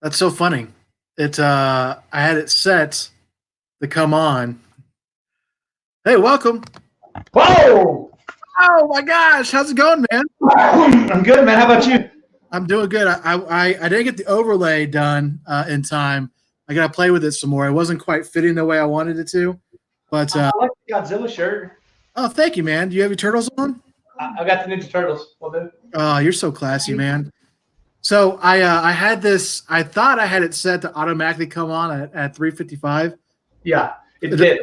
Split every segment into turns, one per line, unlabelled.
That's so funny. I had it set to come on. Hey, welcome.
Whoa!
Oh my gosh, how's it going, man?
I'm good, man. How about you?
I'm doing good. I didn't get the overlay done in time. I got to play with it some more. It wasn't quite fitting the way I wanted it to, but
I like the Godzilla shirt.
oh, thank you, man. Do you have your turtles on?
I got the Ninja Turtles. Well, then.
Oh, you're so classy, man. So I had this. I thought I had it set to automatically come on at 3:55.
Yeah, it
It
did.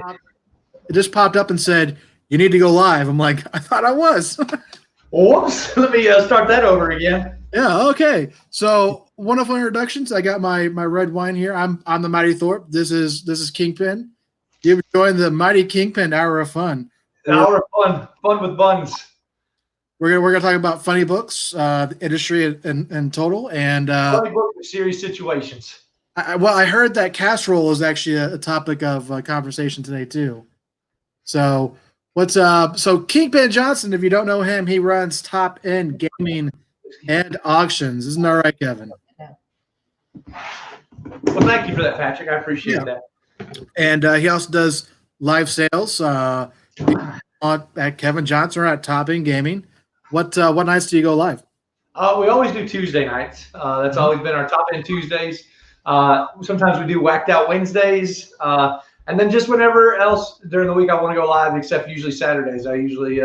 It just popped up and said, "You need to go live." I'm like, I thought I was.
Whoops. Let me start that over again.
Yeah, okay. So wonderful introductions. I got my red wine here. I'm the Mighty Thorpe. This is Kingpin. You've joined the Mighty Kingpin Hour of Fun.
Hour of fun with buns.
We're gonna talk about funny books, the industry in total, and
Funny book with serious situations.
I heard that casserole is actually a topic of conversation today too. So so Kingpin Johnson, if you don't know him, he runs Top End Gaming and Auctions. Isn't that right, Kevin?
Well, thank you for that, Patrick. I appreciate that.
And he also does live sales at Kevin Johnson or at Top End Gaming. What nights do you go live?
We always do Tuesday nights. That's always been our Top End Tuesdays. Sometimes we do Whacked Out Wednesdays. And then just whenever else during the week I want to go live, except usually Saturdays. I usually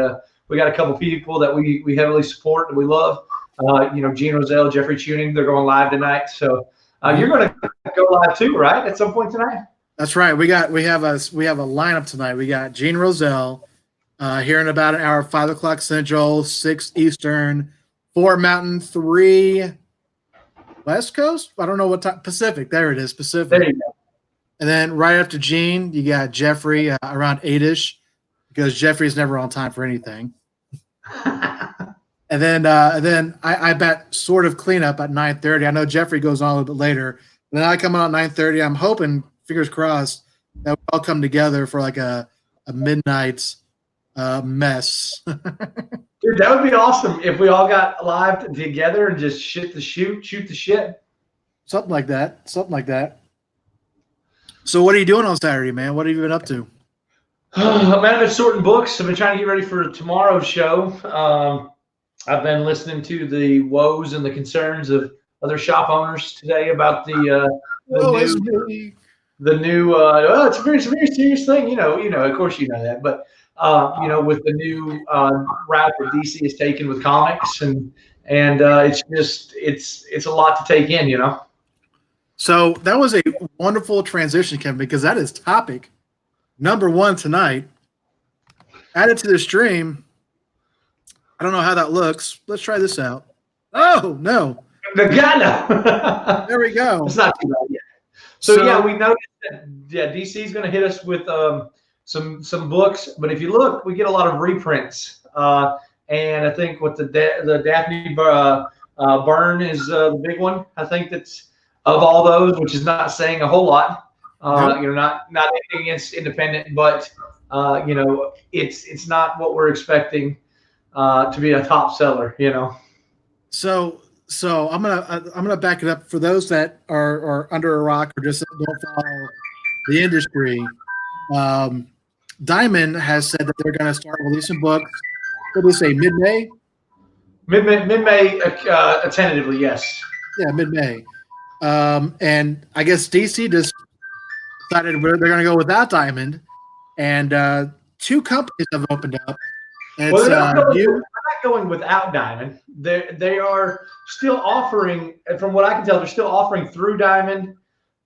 we got a couple people that we heavily support and we love. Gene Roselle, Jeffrey Tuning, they're going live tonight. So you're going to go live too, right? At some point tonight.
That's right. We have a lineup tonight. We got Gene Roselle here in about an hour, 5 o'clock Central, 6 Eastern, 4 Mountain, 3 West Coast. I don't know what time. Pacific. There it is. Pacific.
There you go.
And then right after Gene, you got Jeffrey around 8-ish because Jeffrey's never on time for anything. and then I bet sort of cleanup at 9:30. I know Jeffrey goes on a little bit later. And then I come on at 9:30. I'm hoping, fingers crossed, that we all come together for like a midnight mess.
Dude, that would be awesome if we all got live together and just shoot the shit.
Something like that. So what are you doing on Saturday, man? What have you been up to?
Man, I've been sorting books. I've been trying to get ready for tomorrow's show. I've been listening to the woes and the concerns of other shop owners today about the new. It's a very serious thing. Of course you know that, but with the new route that DC has taken with comics, and it's a lot to take in.
So that was a wonderful transition, Kevin, because that is topic number 1 tonight. Add it to the stream. I don't know how that looks. Let's try this out. Oh, no.
There
we go.
It's not too bad yet. So we noticed that DC is going to hit us with some books, but if you look, we get a lot of reprints. And I think what the Daphne Byrne is the big one. I think that's of all those, which is not saying a whole lot. Not anything against independent, but it's not what we're expecting to be a top seller.
So I'm gonna back it up for those that are under a rock or just don't follow the industry. Diamond has said that they're going to start releasing books. What do they say? Mid-May.
Mid-May, tentatively, yes.
Yeah, mid-May. And I guess DC just decided they're going to go without Diamond, and 2 companies have opened up.
They're not going without Diamond. They are still offering, from what I can tell, they're still offering through Diamond,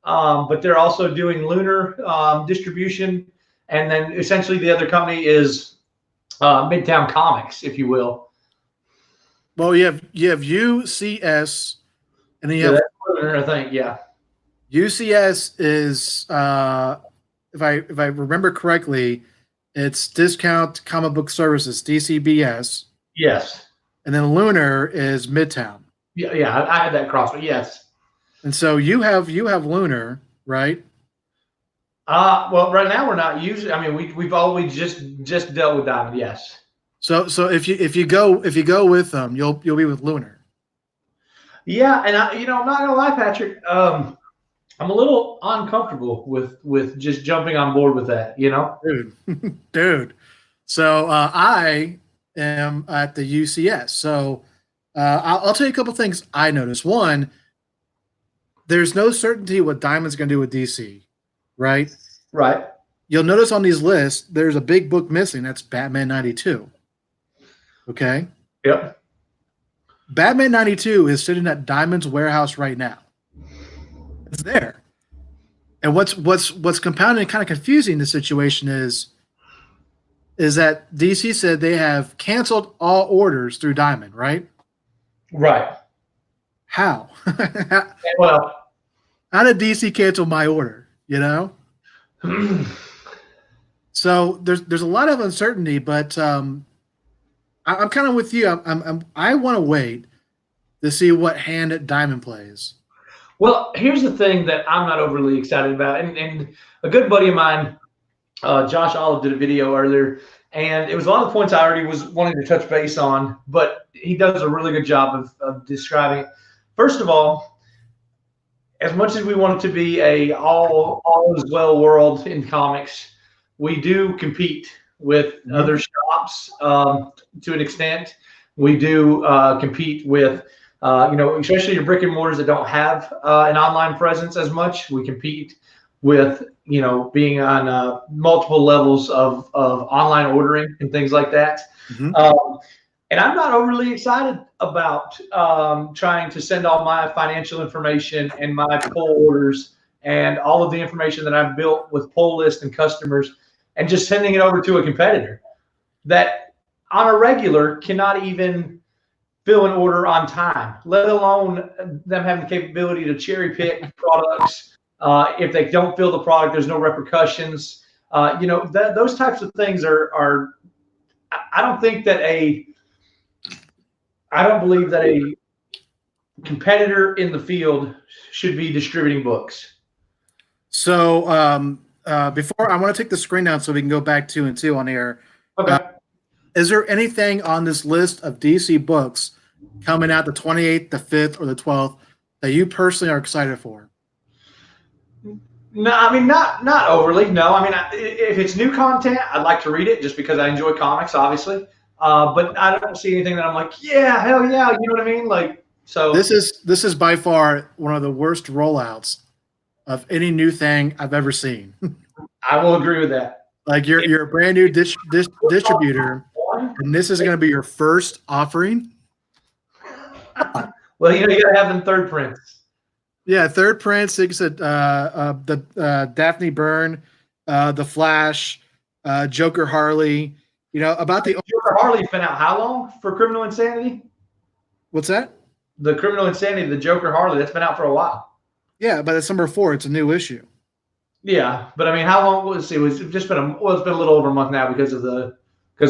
but they're also doing Lunar Distribution, and then essentially the other company is Midtown Comics, if you will.
Well, you have UCS, and then you have
Lunar, I think, yeah.
UCS is, if I remember correctly, it's Discount Comic Book Services, DCBS.
Yes.
And then Lunar is Midtown.
Yeah, I had that cross, but yes.
And so you have Lunar, right?
Well, right now we're not using. I mean, we've always just dealt with Diamond. Yes.
So if you go with them, you'll be with Lunar.
Yeah, and I'm not gonna lie, Patrick. I'm a little uncomfortable with just jumping on board with that.
Dude. So I am at the UCS. So I'll tell you a couple things I noticed. One, there's no certainty what Diamond's going to do with DC, right?
Right.
You'll notice on these lists, there's a big book missing. That's Batman 92. Okay.
Yep.
Batman 92 is sitting at Diamond's warehouse right now. It's there. And what's compounding and kind of confusing the situation is that DC said they have canceled all orders through Diamond, right?
Right.
How?
Well,
How did DC cancel my order? So there's a lot of uncertainty, but I'm kind of with you. I want to wait to see what hand Diamond plays.
Well, here's the thing that I'm not overly excited about, and a good buddy of mine, Josh Olive, did a video earlier, and it was a lot of the points I already was wanting to touch base on, but he does a really good job of describing it. First of all, as much as we want it to be a all is well world in comics, we do compete with other shops to an extent. We do compete with especially your brick and mortars that don't have an online presence as much. We compete with being on multiple levels of online ordering and things like that. And I'm not overly excited about trying to send all my financial information and my pull orders and all of the information that I've built with pull lists and customers and just sending it over to a competitor that on a regular cannot even fill an order on time, let alone them having the capability to cherry pick products. If they don't fill the product, there's no repercussions. Those types of things are I don't believe that a competitor in the field should be distributing books.
So before I want to take the screen down so we can go back 2 and 2 on air.
Okay.
Is there anything on this list of DC books coming out the 28th, the 5th, or the 12th that you personally are excited for?
No, I mean, not overly. No, I mean, if it's new content, I'd like to read it just because I enjoy comics, obviously. But I don't see anything that I'm like, yeah, hell yeah, you know what I mean? Like, so
this is by far one of the worst rollouts of any new thing I've ever seen.
I will agree with that.
Like you're a brand new distributor, and this is going to be your first offering.
Well, you got to have them third prints.
Yeah, third prints. Like I said, the Daphne Byrne, the Flash, Joker Harley. About the
Joker Harley's been out how long for Criminal Insanity?
What's that?
The Criminal Insanity, the Joker Harley, that's been out for a while.
Yeah, but it's number 4. It's a new issue.
Yeah, but I mean, how long was it? It's been a little over a month now because of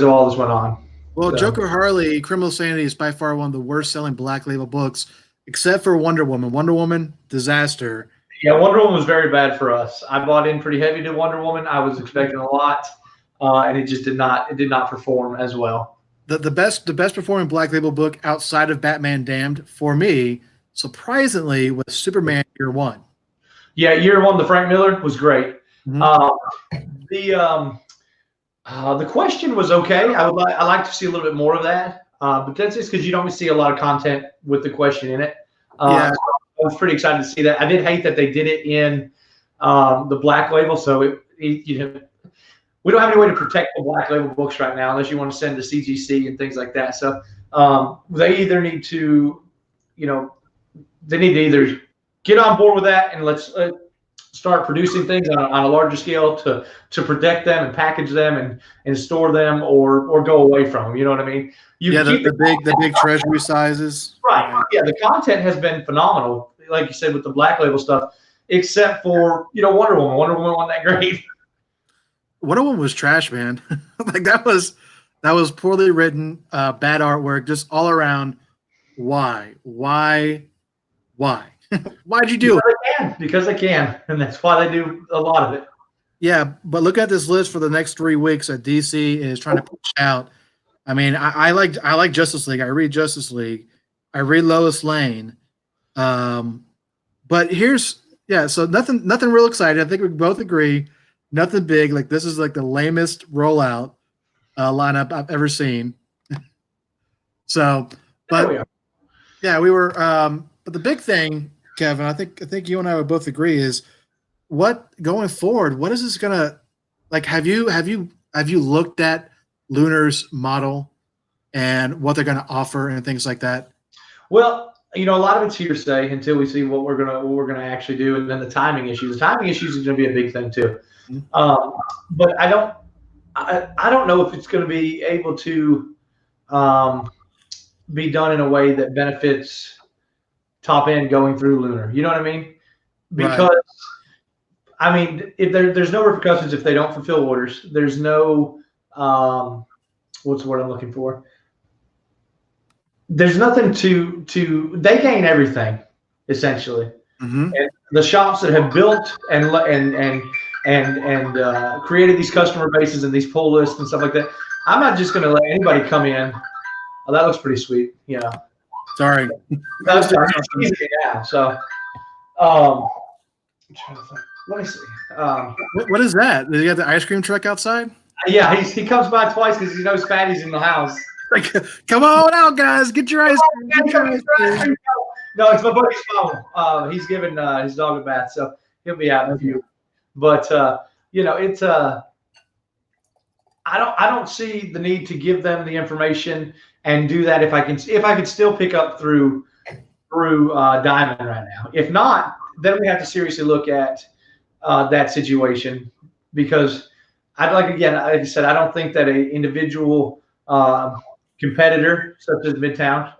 all this went on.
Well, so. Joker Harley, Criminal Insanity is by far one of the worst selling Black Label books, except for Wonder Woman. Wonder Woman, disaster.
Yeah, Wonder Woman was very bad for us. I bought in pretty heavy to Wonder Woman. I was expecting a lot, and it just did not. It did not perform as well.
The best performing Black Label book outside of Batman Damned for me, surprisingly, was Superman Year One.
Yeah, Year One, the Frank Miller was great. The question was okay. I like to see a little bit more of that, but that's just because you don't see a lot of content with the question in it.
Yeah.
So I was pretty excited to see that. I did hate that they did it in the Black Label, so we don't have any way to protect the Black Label books right now unless you want to send to CGC and things like that. So they either need to, either get on board with that and let's start producing things on a larger scale to protect them and package them and store them or go away from them. You know what I mean?
The big treasury sizes.
Right. Yeah, the content has been phenomenal, like you said, with the Black Label stuff, except for Wonder Woman. Wonder Woman wasn't that great.
Wonder Woman was trash, man. Like that was poorly written, bad artwork, just all around. Why? Why'd you do it?
Because they can, and that's why they do a lot of it.
Yeah, but look at this list for the next 3 weeks that DC is trying to push out. I mean, I like Justice League. I read Justice League. I read Lois Lane. But so nothing real exciting. I think we both agree, nothing big. Like this is like the lamest rollout lineup I've ever seen. So, but yeah, we were. But the big thing, Kevin, I think you and I would both agree is what going forward. What is this gonna like? Have you looked at Lunar's model and what they're gonna offer and things like that?
Well, a lot of it's hearsay until we see what we're gonna actually do, and then the timing issues. The timing issues is gonna be a big thing too. But I don't know if it's gonna be able to be done in a way that benefits top end going through Lunar. You know what I mean? Because
Right.
I mean, if there's no repercussions if they don't fulfill orders. There's no what's the word I'm looking for? There's nothing to they gain everything essentially.
Mm-hmm.
And the shops that have built and created these customer bases and these pull lists and stuff like that, I'm not just going to let anybody come in. Oh, that looks pretty sweet.
Sorry.
That's easy now. So, I'm trying to think. Let me see.
What is that? Did you got the ice cream truck outside?
Yeah, he comes by twice because he knows Fatty's in the house.
Like, come on out, guys, get your ice cream. Get your ice cream.
No, it's my buddy's phone. He's giving his dog a bath, so he'll be out in a few. But it's I don't see the need to give them the information and do that if I can still pick up through Diamond right now. If not, then we have to seriously look at that situation because like I said, I don't think that an individual competitor such as Midtown,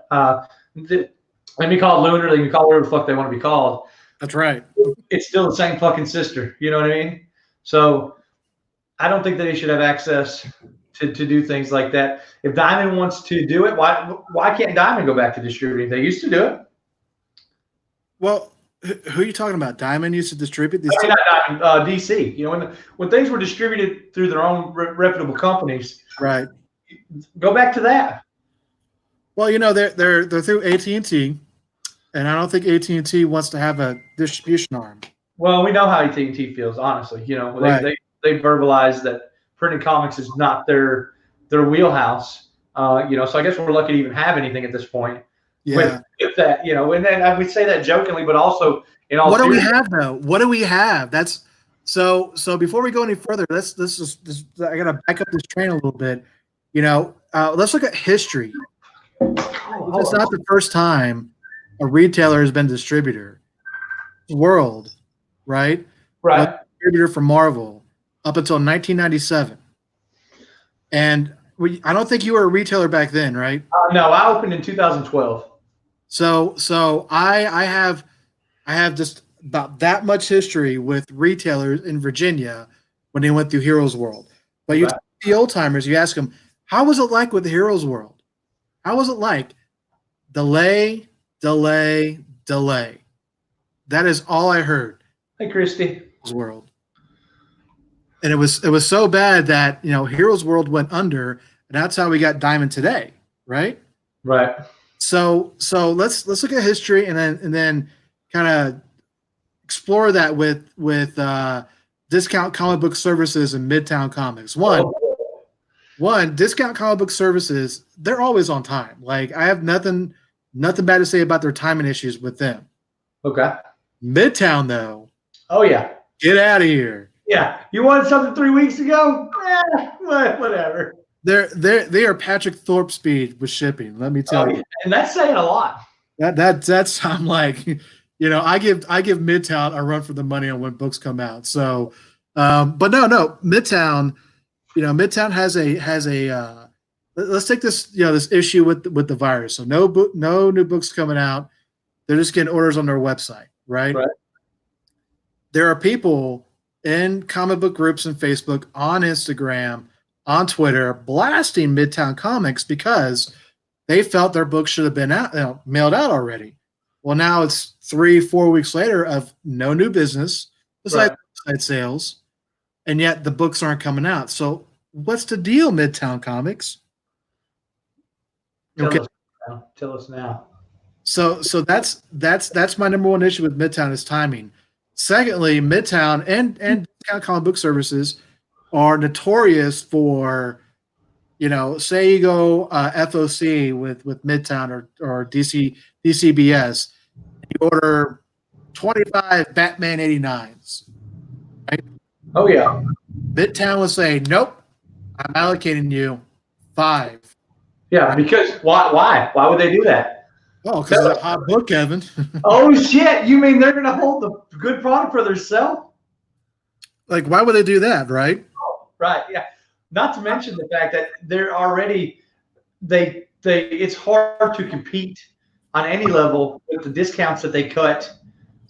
let me call it Lunar, they can call it whatever the fuck they want to be called.
That's right.
It's still the same fucking sister. You know what I mean? So I don't think that they should have access to do things like that. If Diamond wants to do it, why can't Diamond go back to distributing? They used to do it.
Well, who are you talking about? Diamond used to distribute these.
Not Diamond, DC. When things were distributed through their own reputable companies,
right?
Go back to that.
Well, they're through AT&T, and I don't think AT&T wants to have a distribution arm.
Well, we know how AT&T feels, honestly.
Right.
They verbalize that printing comics is not their wheelhouse. So I guess we're lucky to even have anything at this point.
Yeah.
With that, and then I would say that jokingly, but also in all.
What do we have though? What do we have? That's so. Before we go any further, let's just I gotta back up this train a little bit. Let's look at history. It's not the first time a retailer has been distributor. World, right?
Right.
Distributor for Marvel up until 1997, and I don't think you were a retailer back then, right?
No, I opened in 2012.
So I have just about that much history with retailers in Virginia when they went through Heroes World. But you talk to the old timers, you ask them, how was it like with the Heroes World? How was it like? Delay. That is all I heard.
Hey, Christy.
World. And it was so bad that Heroes World went under, and that's how we got Diamond today, right?
Right.
So let's look at history and then kind of explore that with Discount Comic Book Services and Midtown Comics. One, Discount Comic Book Services, they're always on time. Like I have nothing bad to say about their timing issues with them.
Okay.
Midtown though.
Oh yeah.
Get out of here.
Yeah. You wanted something 3 weeks ago? Whatever.
They are Patrick Thorpe speed with shipping. Let me tell you,
and that's saying a lot.
That's I'm like, I give Midtown a run for the money on when books come out. So, but no, Midtown, Midtown has a let's take this this issue with the virus. So no new books coming out. They're just getting orders on their website, right?
Right.
There are people in comic book groups and Facebook, on Instagram, on Twitter, blasting Midtown Comics because they felt their books should have been mailed out already. Well, now it's 3-4 weeks later of no new business besides website sales, and yet the books aren't coming out. So what's the deal, Midtown Comics?
Tell us now.
So that's my number one issue with Midtown is timing. Secondly, Midtown and discount comic book services are notorious for, say you go FOC with Midtown or DCBS, you order 25 Batman 89s, right?
Oh yeah.
Midtown will say, nope, I'm allocating you 5.
Yeah, because why would they do that?
Oh, because it's a hot book, Kevin.
Oh shit! You mean they're gonna hold the good product for themselves?
Like, why would they do that, right?
Oh, right. Yeah. Not to mention the fact that they're already it's hard to compete on any level with the discounts that they cut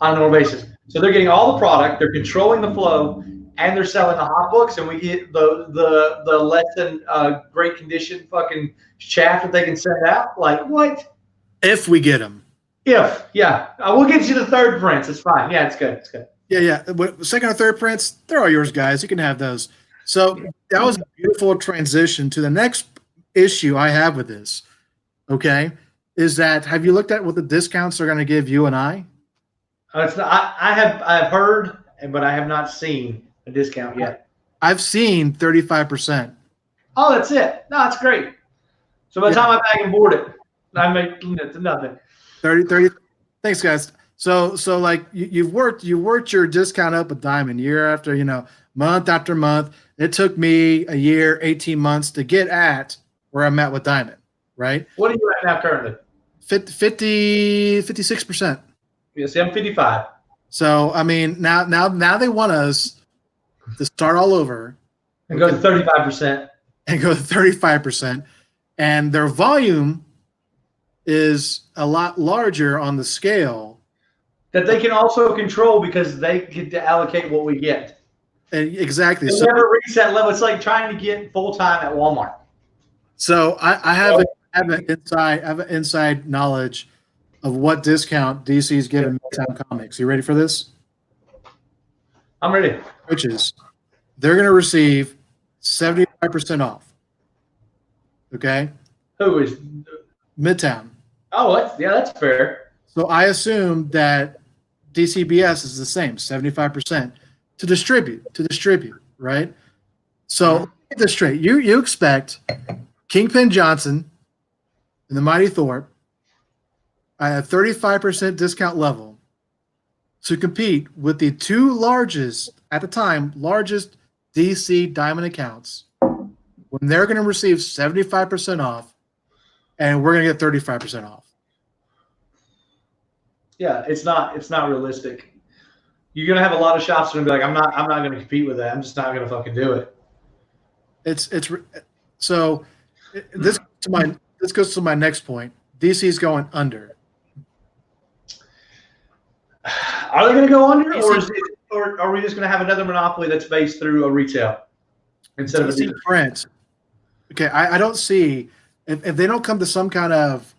on a normal basis. So they're getting all the product, they're controlling the flow, and they're selling the hot books, and we get the less than great condition fucking chaff that they can send out. Like what?
If we get them.
Yeah, we'll get you the third prints. It's fine. Yeah, it's good. It's good.
Yeah. Second or third prints, they're all yours, guys. You can have those. So that was a beautiful transition to the next issue I have with this. Okay, is that have you looked at what the discounts are going to give you and I?
It's not, I have heard, but I have not seen a discount yet.
I've seen 35%.
Oh, that's it. No, that's great. So by the time I bag and board it, I make nothing.
30. Thanks, guys. So like you've worked your discount up with Diamond year after, month after month. It took me a year, 18 months to get at where I'm at with Diamond, right?
What are you at now currently?
56%.
Yeah, see, I'm 55.
So I mean, now they want us to start all over
and go to 35%.
And go to 35%, and their volume is a lot larger on the scale
that they can also control because they get to allocate what we get.
Exactly.
They'll never reach that level. It's like trying to get full time at Walmart.
So I have an inside knowledge of what discount DC is giving Midtown Comics. You ready for this?
I'm ready.
Which is they're going to receive 75% off. Okay.
Who is
Midtown?
Oh, that's fair.
So I assume that DCBS is the same, 75% to distribute, right? So get this straight. You expect Kingpin Johnson and the Mighty Thorpe at a 35% discount level to compete with the two largest, at the time, largest DC Diamond accounts when they're going to receive 75% off and we're going to get 35% off.
Yeah, it's not realistic. You're going to have a lot of shops that are going to be like, I'm not going to compete with that. I'm just not going to fucking do it.
This goes to my next point. DC's going under.
Are they going to go under, or are we just going to have another monopoly that's based through a retail instead of a dealer?
Friends. Okay, I don't see if they don't come to some kind of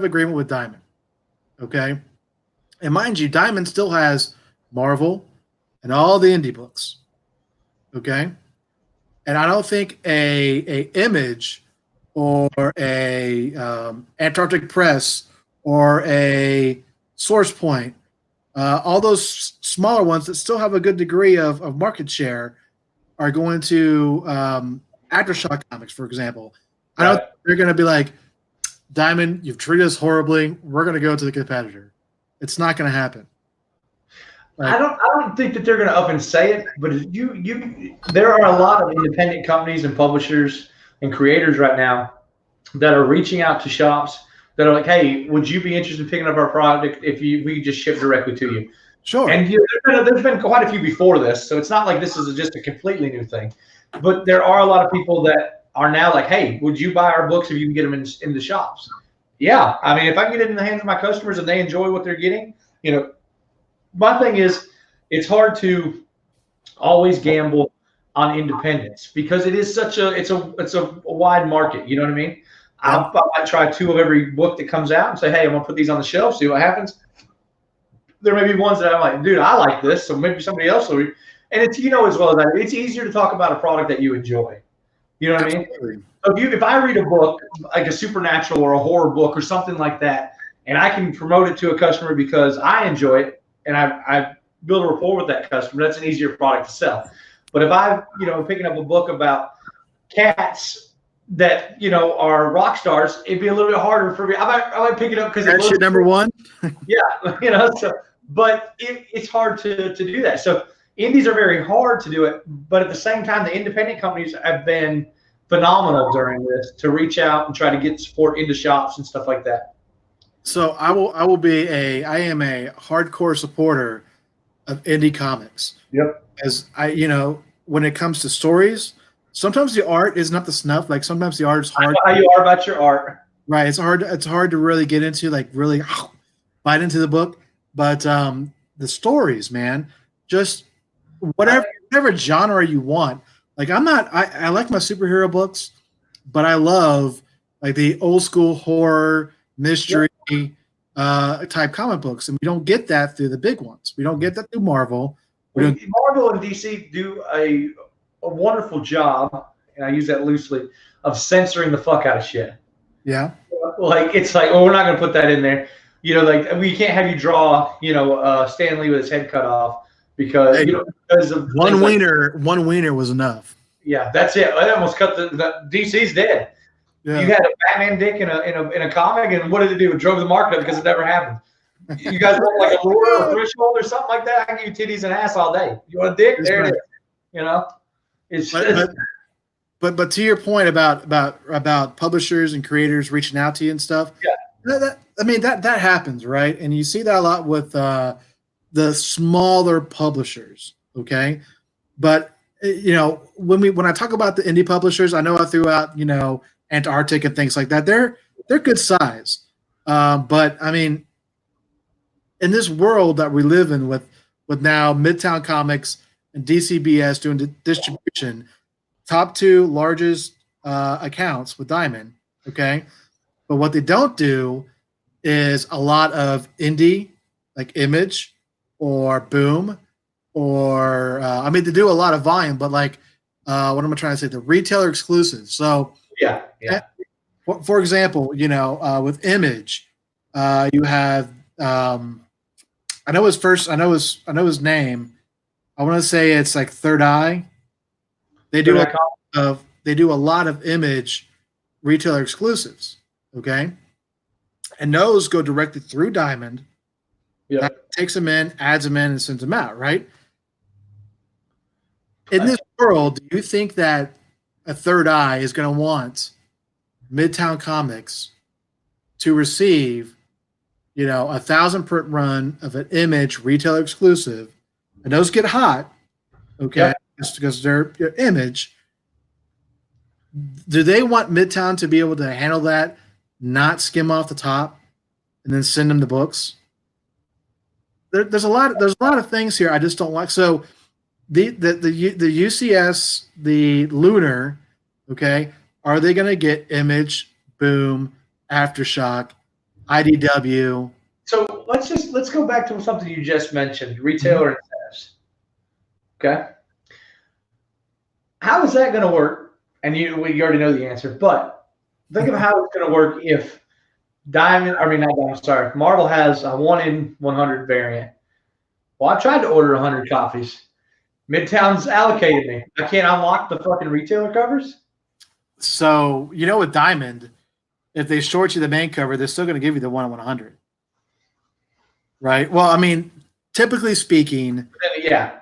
agreement with Diamond. Okay, and mind you, Diamond still has Marvel and all the indie books. Okay, and I don't think a Image or a Antarctic Press or a Source Point, all those smaller ones that still have a good degree of market share are going to Aftershock Comics, for example. I don't think they're going to be like, Diamond, you've treated us horribly. We're going to go to the competitor. It's not going to happen. Like,
I don't think that they're going to up and say it, but there are a lot of independent companies and publishers and creators right now that are reaching out to shops that are like, hey, would you be interested in picking up our product if we just ship directly to you?
Sure.
And there's been quite a few before this, so it's not like this is just a completely new thing. But there are a lot of people that are now like, hey, would you buy our books if you can get them in the shops? Yeah. I mean, if I can get it in the hands of my customers and they enjoy what they're getting, my thing is it's hard to always gamble on independence because it is such it's a wide market. You know what I mean? I might try 2 of every book that comes out and say, hey, I'm going to put these on the shelf, see what happens. There may be ones that I'm like, dude, I like this, so maybe somebody else will. And it's, as well as I, it's easier to talk about a product that you enjoy. You know what I mean? So if I read a book like a supernatural or a horror book or something like that, and I can promote it to a customer because I enjoy it and I build a rapport with that customer, that's an easier product to sell. But if I, picking up a book about cats that, are rock stars, it'd be a little bit harder for me. I might pick it up because
that's shit number one.
Yeah, but it's hard to do that. So indies are very hard to do it, but at the same time, the independent companies have been phenomenal during this to reach out and try to get support into shops and stuff like that.
So I am a hardcore supporter of indie comics.
Yep.
As when it comes to stories, sometimes the art isn't up to snuff. Like sometimes the art is hard.
I know how you are about your art.
Right. It's hard to really get into, like really bite into the book. But the stories, man, just whatever genre you want. Like I like my superhero books, but I love like the old school horror mystery type comic books, and we don't get that through the big ones. We don't get that through Marvel.
Marvel and DC do a wonderful job, and I use that loosely, of censoring the fuck out of shit.
Yeah.
Like it's like, we're not going to put that in there. Like we can't have you draw, Stan Lee with his head cut off because because of
one wiener was enough.
Yeah, that's it. I almost cut the DC's dead. Yeah. You had a Batman dick in a comic, and what did it do? It drove the market up because it never happened. You guys want like a lure or a threshold or something like that? I can give you titties and ass all day. You want a dick? There it is. It's
but to your point about publishers and creators reaching out to you and stuff.
Yeah.
That happens, right? And you see that a lot with the smaller publishers. Okay, but when I talk about the indie publishers, I know I threw out Antarctic and things like that. They're good size, but I mean, in this world that we live in with now Midtown Comics and DCBS doing distribution, top two largest accounts with Diamond. Okay, but what they don't do is a lot of indie, like Image or Boom, or they do a lot of volume, but like what am I trying to say? The retailer exclusives. So
yeah.
For example, with Image, you have I know his name. I want to say it's like Third Eye. They do a lot of Image retailer exclusives. Okay, and those go directly through Diamond.
Yeah,
that takes them in, adds them in, and sends them out. Right. In this world, do you think that a Third Eye is going to want Midtown Comics to receive, 1,000 print run of an Image retailer exclusive, and those get hot, okay, just because they're Image? Do they want Midtown to be able to handle that, not skim off the top, and then send them the books? There's a lot of things here I just don't like. So the UCS, the Lunar, okay, are they going to get Image, Boom, Aftershock, IDW?
So let's go back to something you just mentioned, retailer incentives. Okay, how is that going to work? And we already know the answer, but think of how it's going to work if Marvel has a 1 in 100 variant. Well, I tried to order 100 copies. Midtown's allocated me. I can't unlock the fucking retailer covers.
So with Diamond, if they short you the main cover, they're still going to give you the 1 in 100, right? Well, typically speaking,
yeah,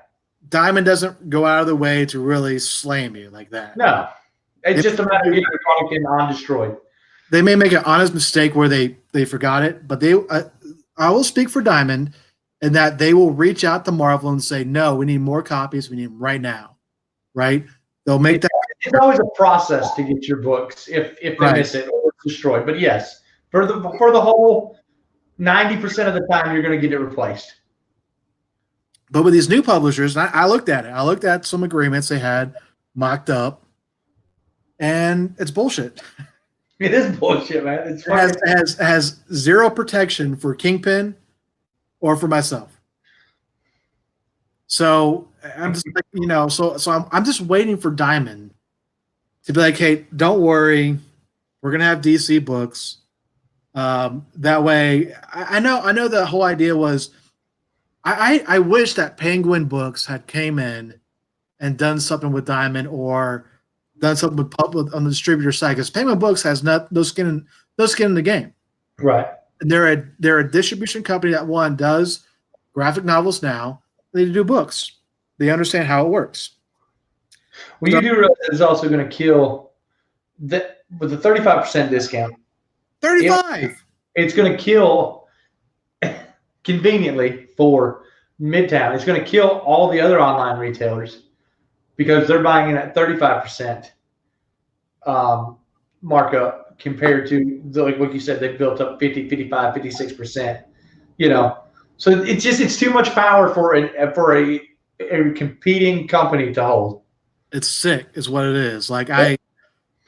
Diamond doesn't go out of the way to really slam you like that.
No, it's just a matter of getting the product in undestroyed.
They may make an honest mistake where they forgot it, but I will speak for Diamond, in that they will reach out to Marvel and say, no, we need more copies. We need them right now, right? They'll make that.
It's always a process to get your books if they miss it or it's destroyed. But yes, for the whole 90% of the time, you're going to get it replaced.
But with these new publishers, I looked at it. I looked at some agreements they had mocked up, and it's bullshit.
It is bullshit, man. It
has zero protection for Kingpin or for myself. So I'm just like, so I'm just waiting for Diamond to be like, hey, don't worry, we're gonna have DC books. That way, I know the whole idea was, I wish that Penguin Books had came in and done something with Diamond or done something with public on the distributor side, because Penguin Books has no skin in the game.
Right.
They're a distribution company that one does graphic novels now. They do books. They understand how it works.
Well, you do realize it's also going to kill with the 35% discount.
35.
It's going to kill conveniently for Midtown. It's going to kill all the other online retailers because they're buying in at 35% markup compared to like what you said, they've built up 50, 55, 56%. So it's too much power for a competing company to hold.
It's sick, is what it is. Like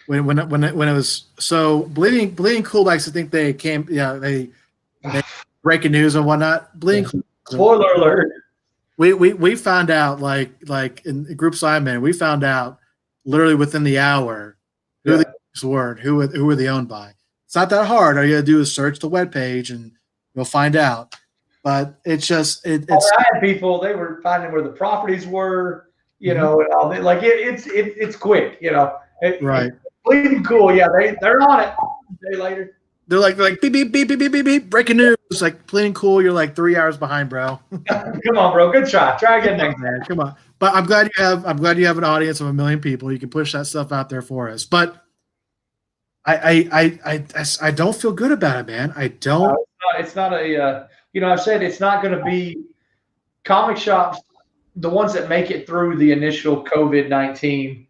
when it was so Bleeding Cool likes to think they came, they breaking news and whatnot. Bleeding Cool.
Spoiler alert.
We found out like in the groups I'm in, we found out literally within the hour who the were, who were they owned by. It's not that hard. All you gotta do is search the webpage and you'll find out. But it's just it's.
I had people, they were finding where the properties were, and all that. Like it's quick,
Right.
Bleeding Cool, yeah, they're on it. A day later.
They're like beep beep beep beep beep beep beep, breaking news. Like Bleeding Cool, you're like 3 hours behind, bro.
Come on, bro. Good try. Try again next time.
Come on. But I'm glad you have an audience of 1 million people. You can push that stuff out there for us. But I don't feel good about it, man. I don't.
No, it's not a. I've said it's not going to be comic shops. The ones that make it through the initial COVID-19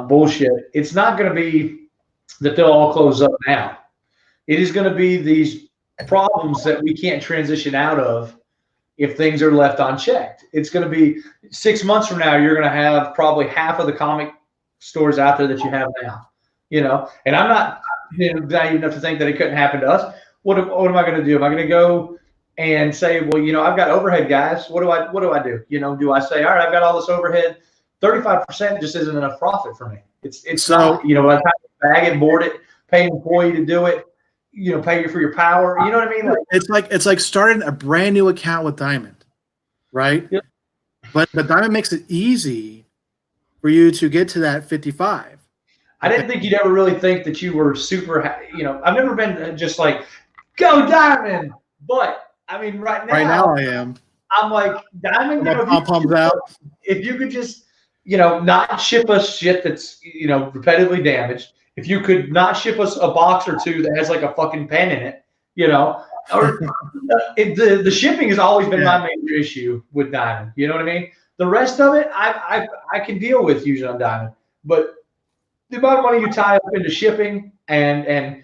bullshit. It's not going to be that they'll all close up now. It is going to be these problems that we can't transition out of if things are left unchecked. It's going to be 6 months from now, you're going to have probably half of the comic stores out there that you have now, and I'm not naive enough to think that it couldn't happen to us. What am I going to do? Am I going to go and say, well, I've got overhead guys. What do I do? Do I say, all right, I've got all this overhead, 35% just isn't enough profit for me. It's
so,
not, by the time you bag it, board it, pay an employee to do it, pay you for your power. You know what I mean?
It's like starting a brand new account with Diamond, right?
Yep.
But Diamond makes it easy for you to get to that 55.
I didn't think you'd ever really think that you were super. I've never been just like, go Diamond. But I mean, right now
I am.
I'm like, Diamond. If you could just, not ship us shit that's repetitively damaged. If you could not ship us a box or two that has like a fucking pen in it, or the shipping has always been my major issue with Diamond. You know what I mean? The rest of it, I can deal with usually on Diamond, but the amount of money you tie up into shipping and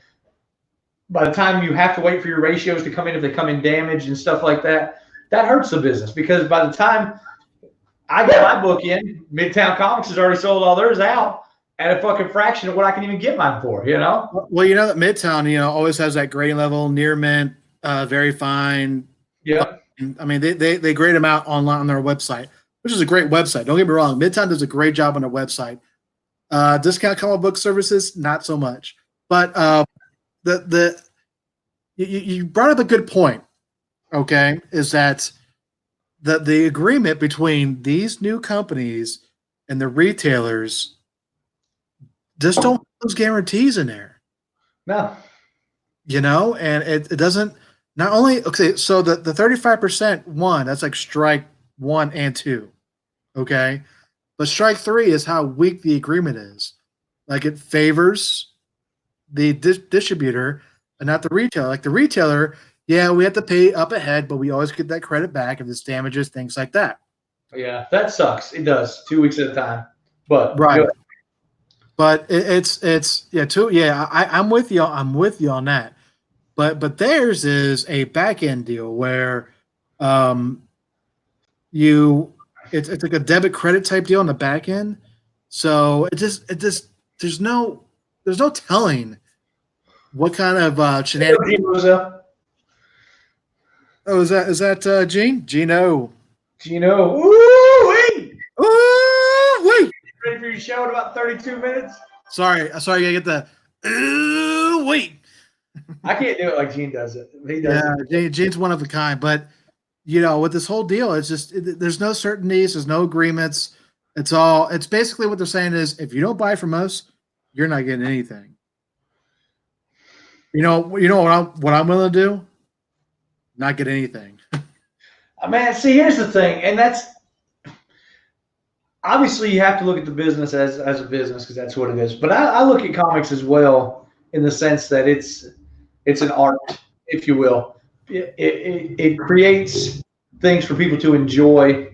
by the time you have to wait for your ratios to come in, if they come in damaged and stuff like that, that hurts the business because by the time I get my book in, Midtown Comics has already sold all theirs out at a fucking fraction of what I can even get mine for,
Well, that Midtown, always has that grading level, near mint, very fine.
Yeah.
I mean, they grade them out online on their website, which is a great website. Don't get me wrong. Midtown does a great job on their website. Discount comic book services, not so much. But you brought up a good point. Okay, is that the agreement between these new companies and the retailers just don't have those guarantees in there.
No.
And it doesn't. Not only so the 35% one, that's like strike 1 and 2. Okay. But strike 3 is how weak the agreement is. Like it favors the distributor and not the retailer. Like the retailer, we have to pay up ahead, but we always get that credit back if it's damages, things like that.
Yeah, that sucks. It does 2 weeks at a time. But
right. But I'm with you. I'm with you on that. But theirs is a back end deal where it's like a debit credit type deal on the back end. So it just there's no telling what kind of shenanigans. Oh, is that Gene? Gino.
Ooh, wait.
Ooh, wait.
Ready for your show in about 32 minutes?
Sorry, I gotta get the ooh, wait.
I can't do it like Gene does it. He does it.
Gene's one of a kind. But with this whole deal, it's just there's no certainties, there's no agreements. It's basically what they're saying is if you don't buy from us, you're not getting anything. You know what I'm willing to do? Not get anything.
Man, see, here's the thing, and that's obviously you have to look at the business as a business because that's what it is. But I look at comics as well in the sense that it's an art, if you will. It creates things for people to enjoy.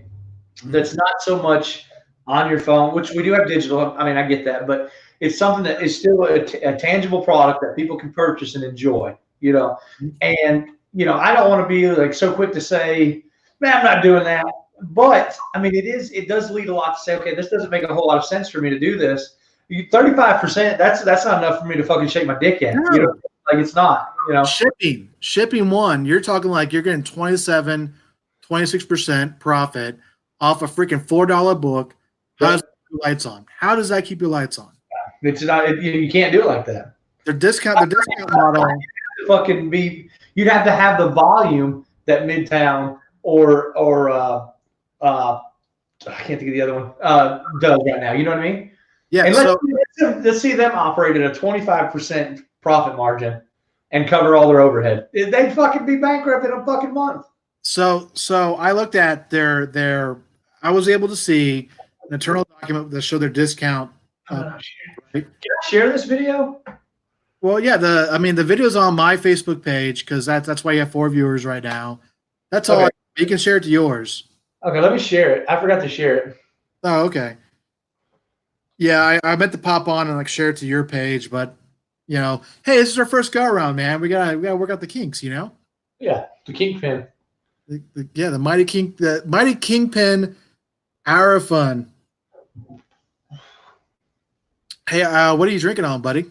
That's not so much on your phone, which we do have digital. I mean, I get that, but it's something that is still a tangible product that people can purchase and enjoy. And I don't want to be like so quick to say, man, I'm not doing that. But I mean, it does lead a lot to say, okay, this doesn't make a whole lot of sense for me to do this. 35%, that's not enough for me to fucking shake my dick in.
No.
Like it's not,
Shipping one, you're talking like you're getting 26% profit off a freaking $4 book. How does that keep your lights on? How does that keep your lights on?
It's not. You can't do it like that.
The discount model.
You'd have to have the volume that Midtown or I can't think of the other one does right now. You know what I mean?
Yeah.
And let's see them operate at a 25% profit margin and cover all their overhead. They'd fucking be bankrupt in a fucking month.
So I looked at their. I was able to see an internal document that showed their discount.
Can I share this video?
Well, yeah. The video's on my Facebook page because that's why you have 4 viewers right now. That's all. You can share it to yours.
Okay, let me share it. I forgot to share it.
Oh, okay. Yeah, I meant to pop on and share it to your page, but hey, this is our first go around, man. We gotta work out the kinks,
Yeah, the Kingpin.
The mighty Kingpin, hour of fun. Hey, what are you drinking on, buddy?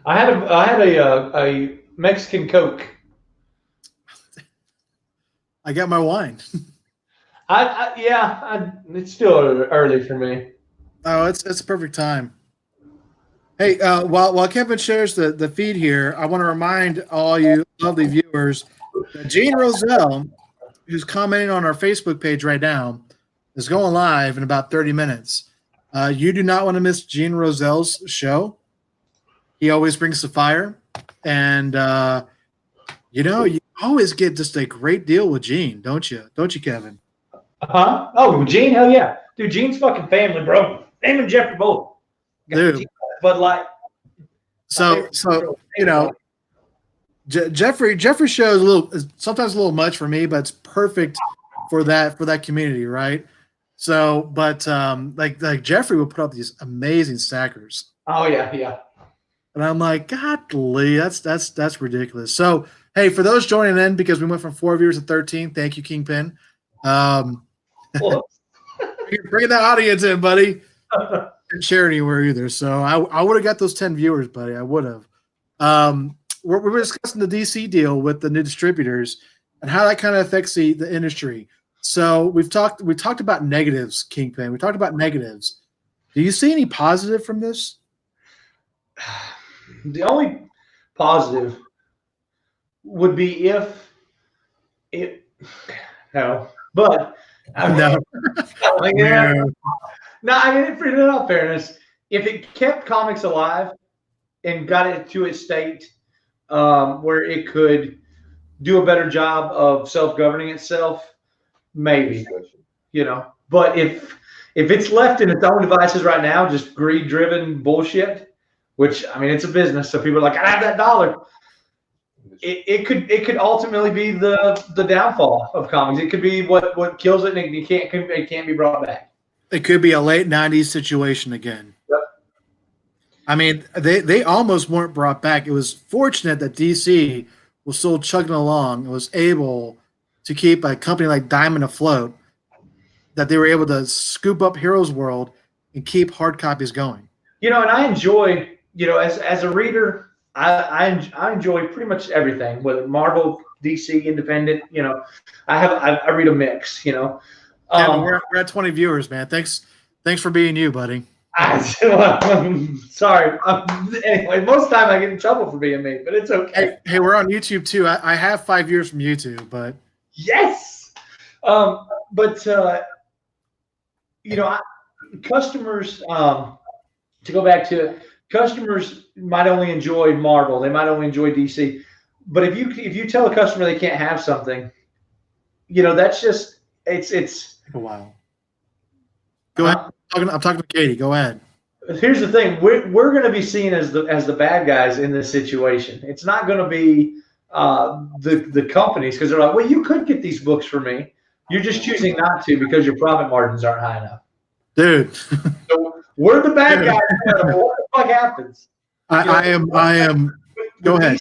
I had a Mexican Coke.
I got my wine.
It's still early for me.
Oh, it's a perfect time. Hey, while Kevin shares the feed here, I want to remind all you lovely viewers that Gene Roselle, who's commenting on our Facebook page right now, is going live in about 30 minutes. You do not want to miss Gene Roselle's show. He always brings the fire, and you always get just a great deal with Gene, don't you? Don't you, Kevin?
Oh, Gene, hell yeah, dude. Gene's fucking family, bro. Him and Jeffrey both.
Dude.
But like,
so Jeffrey show is sometimes a little much for me, but it's perfect for that community, right? So, but like Jeffrey would put up these amazing stackers.
Oh yeah.
And I'm like, godly, that's ridiculous. So, hey, for those joining in, because we went from 4 viewers to 13, thank you, Kingpin. Bring that audience in, buddy. Didn't share anywhere either. So I would have got those 10 viewers, buddy. I would have. We're discussing the DC deal with the new distributors and how that kind of affects the industry. So we talked about negatives, Kingpin. We talked about negatives. Do you see any positive from this?
The only positive would be if it but
No.
No, I mean, in all fairness, if it kept comics alive and got it to a state where it could do a better job of self-governing itself, maybe, But if it's left in its own devices right now, just greed-driven bullshit, which, I mean, it's a business, so people are like, I have that dollar. It could ultimately be the downfall of comics. It could be what kills it, and it can't be brought back.
It could be a late 90s situation again.
Yep.
I mean, they almost weren't brought back. It was fortunate that DC was still chugging along and was able to keep a company like Diamond afloat, that they were able to scoop up Heroes World and keep hard copies going.
And I enjoy, as a reader, I enjoy pretty much everything, whether Marvel, DC, independent, I read a mix,
Yeah, we're at 20 viewers, man. Thanks for being you, buddy.
Sorry. Anyway, most of the time I get in trouble for being me, but it's okay.
Hey, we're on YouTube too. I have 5 years from YouTube, but
yes. Customers. To go back to it, customers might only enjoy Marvel. They might only enjoy DC. But if you tell a customer they can't have something, that's just it's.
Take a while. Go ahead. I'm talking to Katie. Go ahead.
Here's the thing: we're going to be seen as the bad guys in this situation. It's not going to be the companies, because they're like, well, you could get these books for me. You're just choosing not to because your profit margins aren't high enough.
Dude.
So we're the bad guys. What the fuck happens?
I am. Go ahead.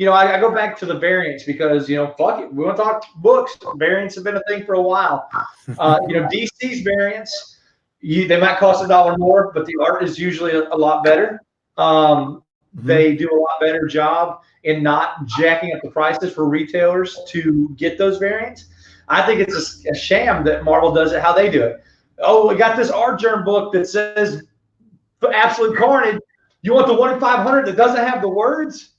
I go back to the variants because, fuck it. We want to talk books. Variants have been a thing for a while. DC's variants, they might cost $1 more, but the art is usually a lot better. They do a lot better job in not jacking up the prices for retailers to get those variants. I think it's a sham that Marvel does it how they do it. Oh, we got this art germ book that says absolute carnage. You want the 1 in 500 that doesn't have the words?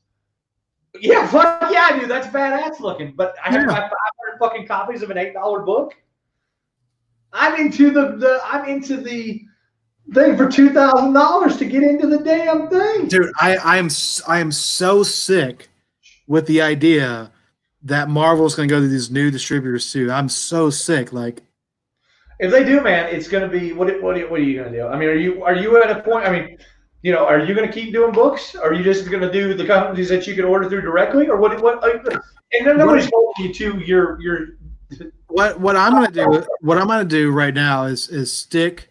Yeah, fuck yeah, dude. That's badass looking. But I have my 500 fucking copies of an $8 book. I'm into the thing for $2,000 to get into the damn thing.
Dude, I am so sick with the idea that Marvel's going to go to these new distributors too. I'm so sick. Like,
if they do, man, it's going to be what are you going to do? I mean, are you at a point? I mean, are you going to keep doing books? Or are you just going to do the companies that you can order through directly, or what? And then nobody's holding you to your.
What I'm going to do right now is stick.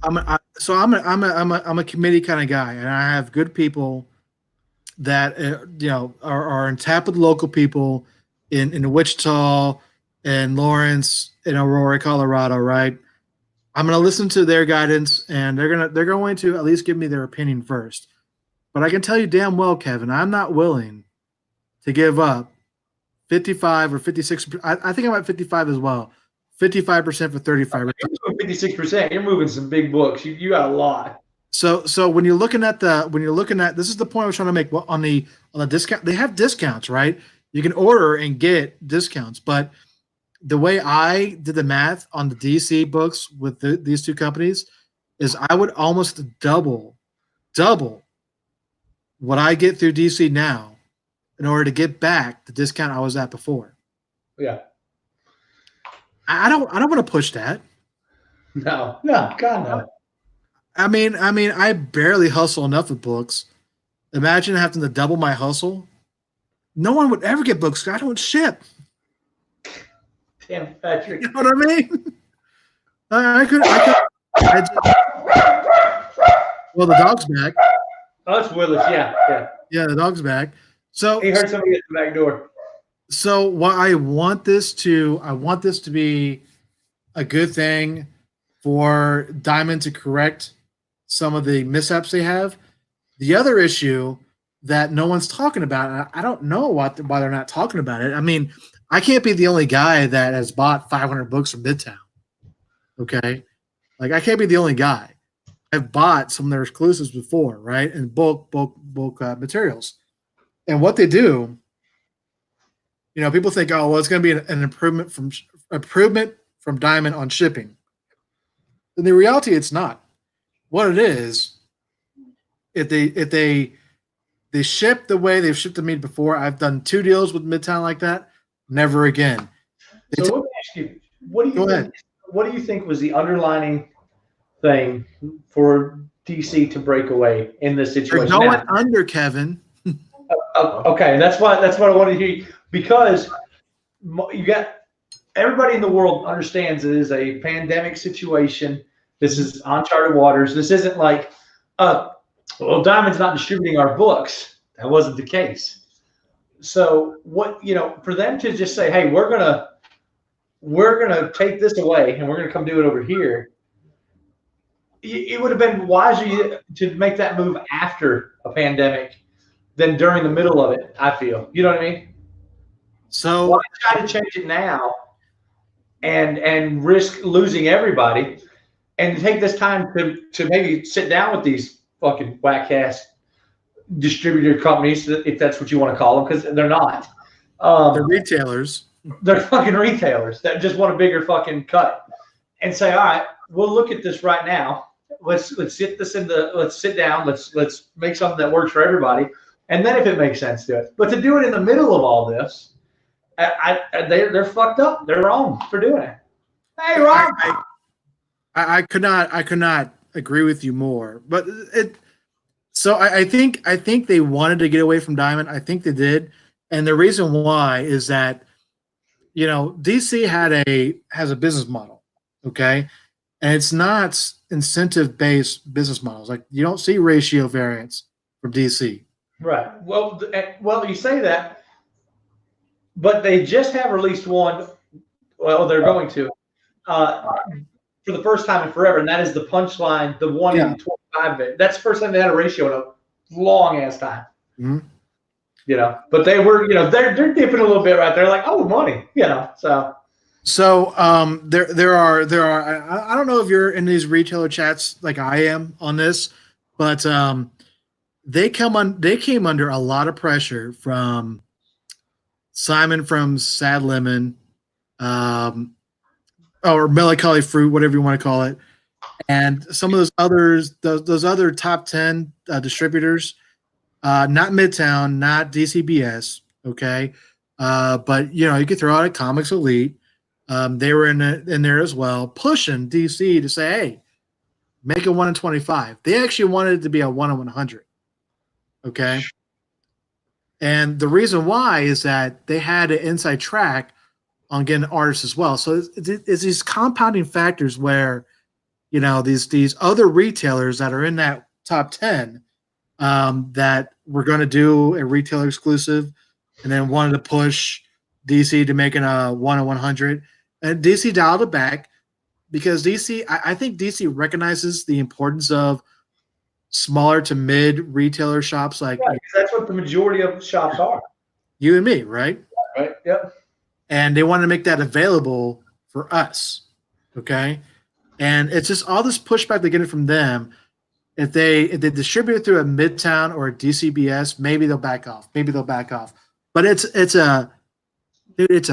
I'm a committee kind of guy, and I have good people that are in tap with local people in Wichita and Lawrence and Aurora, Colorado. Right. I'm going to listen to their guidance, and they're going to at least give me their opinion first. But I can tell you damn well, Kevin, I'm not willing to give up 55 or 56. I think I'm at 55 as well. 55% for 35%.
56%. You're moving some big books. You got a lot.
So when you're looking at this is the point I was trying to make. On the discount, they have discounts, right? You can order and get discounts, but the way I did the math on the DC books with these two companies is I would almost double what I get through DC now in order to get back the discount I was at before.
Yeah.
I don't want to push that.
No, God no.
I mean, I barely hustle enough with books. Imagine having to double my hustle. No one would ever get books. I don't ship.
Damn, Patrick.
You know what I mean? Well, the dog's back.
Oh, it's Willis. Yeah.
Yeah, the dog's back. So
he heard somebody at the back door.
So what I want this to be a good thing for Diamond to correct some of the mishaps they have. The other issue that no one's talking about, and I don't know why they're not talking about it. I mean, I can't be the only guy that has bought 500 books from Midtown. Okay, like I can't be the only guy. I've bought some of their exclusives before, right? And bulk materials. And what they do, people think, oh, well, it's going to be an improvement from Diamond on shipping. In the reality, it's not. What it is, if they ship the way they've shipped to me before, I've done 2 deals with Midtown like that. Never again.
So let me ask you, what do you think was the underlining thing for DC to break away in this situation?
They're going under, Kevin.
Okay, that's what I wanted to hear, because you got everybody in the world understands it is a pandemic situation. This is uncharted waters. This isn't like, well, Diamond's not distributing our books. That wasn't the case. So for them to just say, hey, we're gonna take this away and we're gonna come do it over here, it would have been wiser to make that move after a pandemic than during the middle of it, I feel. You know what I mean?
So
why try to change it now and risk losing everybody? and take this time to maybe sit down with these fucking whack ass distributor companies, if that's what you want to call them, because they're not.
They're retailers.
They're fucking retailers that just want a bigger fucking cut, and say, all right, we'll look at this right now. Let's sit down. Let's make something that works for everybody, and then if it makes sense, do it. But to do it in the middle of all this, they're fucked up. They're wrong for doing it. Hey, Rob.
I could not agree with you more. But so I think they wanted to get away from Diamond. I think they did, and the reason why is that, you know, DC has a business model, okay, and it's not incentive based business models. Like, you don't see ratio variance from DC.
Right. Well, you say that, but they just have released one. Well, they're going to for the first time in forever, and that is the Punchline, the 1 in 25 bit. That's the first time they had a ratio in a long ass time.
Mm-hmm.
You know, but they were, you know, they're dipping a little bit right there, like, oh, money, you know. So
there are I don't know if you're in these retailer chats like I am on this, but they came under a lot of pressure from Simon from Sad Lemon, or Melancholy Fruit, whatever you want to call it, and some of those others, those other top 10 distributors. Not Midtown, not DCBS, okay, but you know, you could throw out a Comics Elite. They were in there as well, pushing DC to say, hey, make a 1 in 25. They actually wanted it to be a 1 in 100, okay. And the reason why is that they had an inside track on getting artists as well. So it's these compounding factors where, you know, these other retailers that are in that top 10. That we're going to do a retailer exclusive, and then wanted to push DC to making a 1 in 100, and DC dialed it back because I think DC recognizes the importance of smaller to mid retailer shops, like,
yeah, because that's what the majority of shops are.
You and me, right?
Right. Yep.
And they want to make that available for us, okay? And it's just all this pushback they get it from them. If they distribute it through a Midtown or a DCBS, maybe they'll back off. But it's a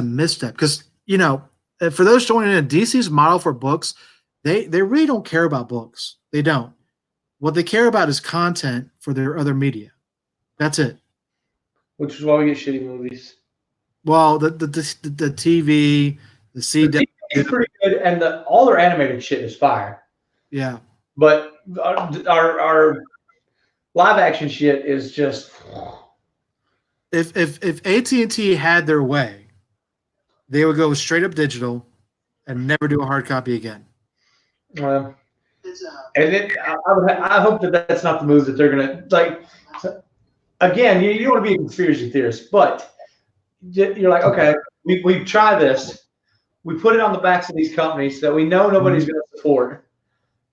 misstep because, you know, for those joining in, DC's model for books, they really don't care about books. They don't. What they care about is content for their other media. That's it.
Which is why we get shitty movies.
Well, the TV, the CW.
The TV is pretty good, and all their animated shit is fire.
Yeah.
But our live action shit is just.
If AT&T had their way, they would go straight up digital and never do a hard copy again.
Well, and I hope that's not the move that they're gonna like. Again, you don't want to be a conspiracy theorist, but you're like, okay, we try this, we put it on the backs of these companies that we know nobody's going to support.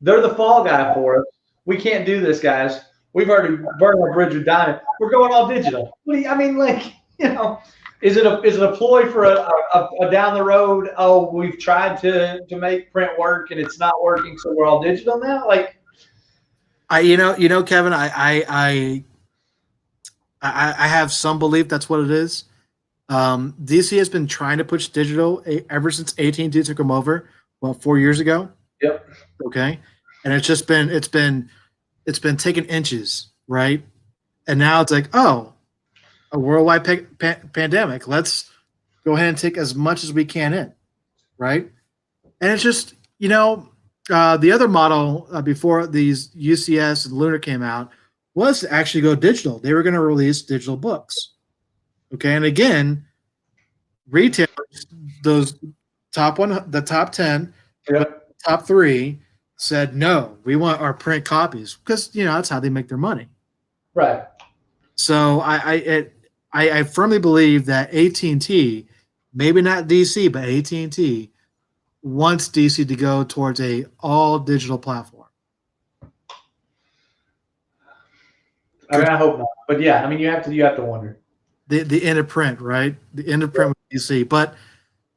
They're the fall guy for us. We can't do this, guys. We've already burned our bridge with Diamond. We're going all digital. What do you, I mean, like, you know, is it a ploy for a down the road? Oh, we've tried to make print work and it's not working, so we're all digital now. Like,
you know, Kevin, I have some belief that's what it is. DC has been trying to push digital ever since AT&T took them over, 4 years ago.
Yep.
Okay, and it's been taking inches, right? And now it's like, oh, a worldwide pandemic. Let's go ahead and take as much as we can in, right? And it's just, you know, the other model before these UCS and Lunar came out was to actually go digital. They were going to release digital books. Okay, and again, retailers, those the top 10,
yep.
top 3 said no. We want our print copies because, you know, that's how they make their money.
Right.
So I firmly believe that AT&T, maybe not DC, but AT&T wants DC to go towards a all digital platform.
I mean, I hope not, but yeah, I mean, you have to wonder.
The end of print, right? The end of print with DC. But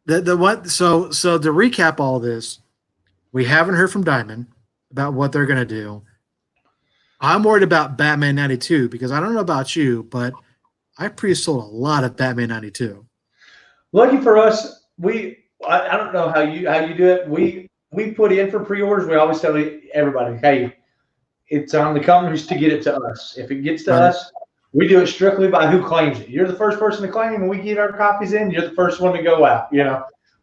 the one, so to recap all this, We haven't heard from Diamond about what they're going to do. I'm worried about Batman 92 because I don't know about you, but I pre-sold a lot of Batman 92.
Lucky for us, I don't know how you do it. We put in for pre-orders. We always tell everybody, hey, it's on the companies to get it to us. If it gets to us, we do it strictly by who claims it. You're the first person to claim, and we get our copies in. You're the first one to go out.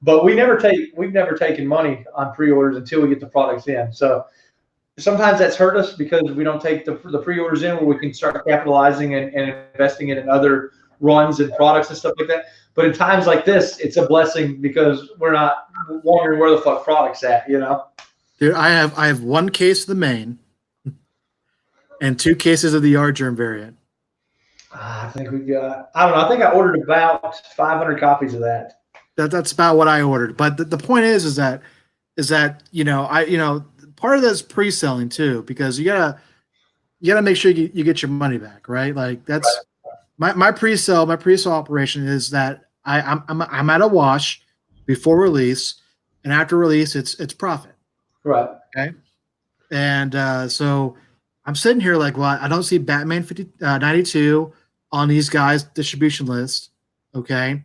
But we've never taken money on pre-orders until we get the products in. So sometimes that's hurt us because we don't take the pre-orders in where we can start capitalizing and investing in other runs and products and stuff like that. But in times like this, it's a blessing because we're not wondering where the fuck product's at,
Dude, I have one case of the main and 2 cases of the yard germ variant.
I think we got, I don't know. I think I ordered about 500 copies of that.
That's about what I ordered. But the point is that part of that's pre-selling too, because you gotta make sure you get your money back, right? Like that's my pre-sale operation is that I'm at a wash before release, and after release it's profit.
Right.
Okay. And so I'm sitting here like, well, I don't see Batman 92 on these guys' distribution list. Okay.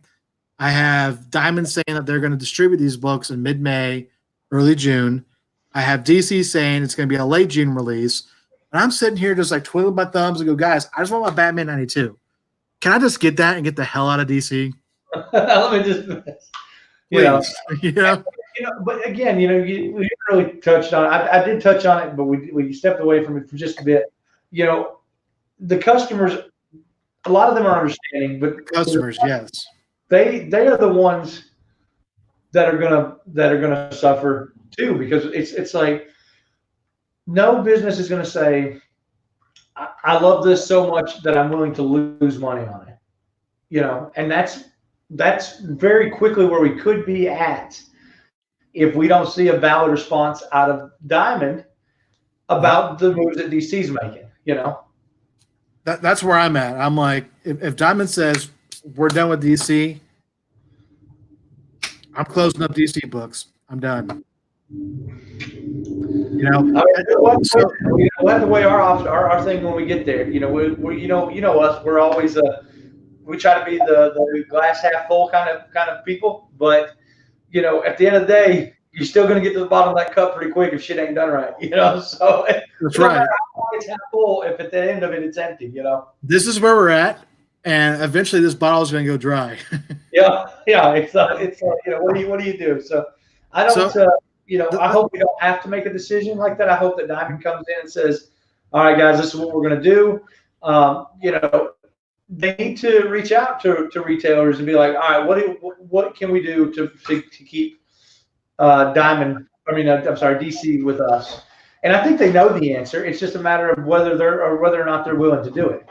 I have Diamond saying that they're going to distribute these books in mid-May, early June. I have DC saying it's going to be a late June release. And I'm sitting here just like twiddling my thumbs and go, guys, I just want my Batman 92. Can I just get that and get the hell out of DC?
Let me just, But again, we didn't really touch on it. I did touch on it, but we stepped away from it for just a bit. The customers, a lot of them are understanding, but
customers, yes.
They are the ones that are gonna suffer too, because it's like no business is gonna say, I love this so much that I'm willing to lose money on it. And that's very quickly where we could be at if we don't see a valid response out of Diamond about the moves that DC's making.
That's where I'm at. I'm like, if Diamond says we're done with DC, I'm closing up DC books. I'm done.
We'll have to weigh our thing when we get there. We us. We're always we try to be the glass half full kind of people, but at the end of the day, you're still going to get to the bottom of that cup pretty quick if shit ain't done right. So
that's right.
It's half full if at the end of it it's empty.
This is where we're at, and eventually this bottle is going to go dry.
Yeah. It's what do you do? So I don't. I hope we don't have to make a decision like that. I hope that Diamond comes in and says, "All right, guys, this is what we're going to do." They need to reach out to retailers and be like, "All right, what can we do to keep Diamond? I'm sorry, DC with us." And I think they know the answer. It's just a matter of whether or not they're willing to do it,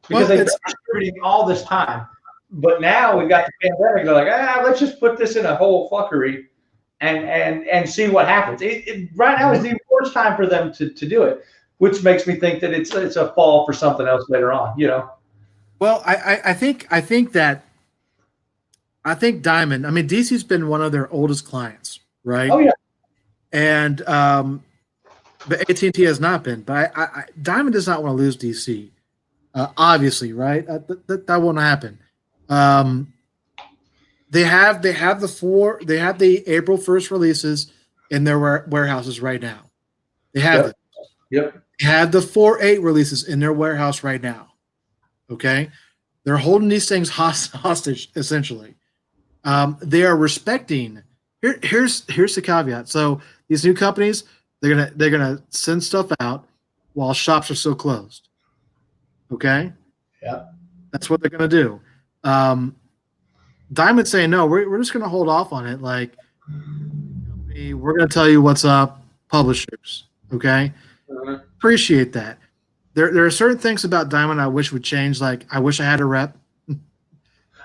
because they've been distributing all this time. But now we've got the pandemic. They're like, let's just put this in a whole fuckery and see what happens. Right now is the worst time for them to do it, which makes me think that it's a fall for something else later on.
Well, I think Diamond. DC's been one of their oldest clients, right?
Oh yeah.
And but AT&T has not been. But Diamond does not want to lose DC, obviously, right? That won't happen. They have the April 1st releases in their warehouses right now. They have them.
Yep.
They have the 4/8 releases in their warehouse right now. Okay, they're holding these things hostage essentially. They are respecting. Here's the caveat. So these new companies, they're gonna send stuff out while shops are still closed. Okay.
Yeah.
That's what they're gonna do. Diamond's saying no. We're just gonna hold off on it. Like we're gonna tell you what's up, publishers. Okay. Appreciate that. There are certain things about Diamond I wish would change. Like I wish I had a rep.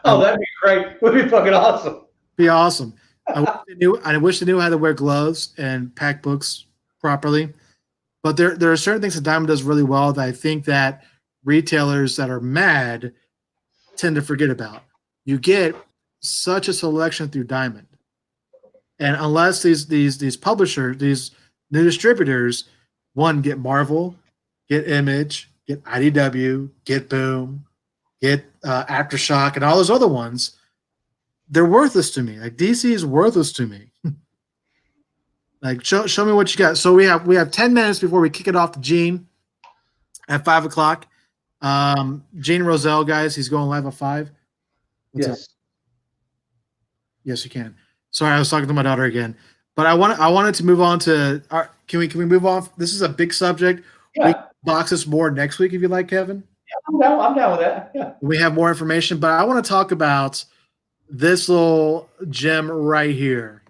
Oh, that'd be great. Would be fucking awesome.
Be awesome. I wish they knew how to wear gloves and pack books properly. But there are certain things that Diamond does really well that I think that retailers that are mad tend to forget about. You get such a selection through Diamond. And unless these publishers, these new distributors, one, get Marvel, get Image, get IDW, get Boom, get Aftershock, and all those other ones, they're worthless to me. Like DC is worthless to me. Like show me what you got. So we have 10 minutes before we kick it off to Gene at 5 o'clock. Gene Roselle, guys, he's going live at 5. What's
yes.
Up? Yes, you can. Sorry, I was talking to my daughter again. But I wanted to move on to can we move on? This is a big subject.
Yeah.
We can box this more next week if you like, Kevin.
Yeah, I'm down with that. Yeah.
We have more information, but I want to talk about this little gem right here.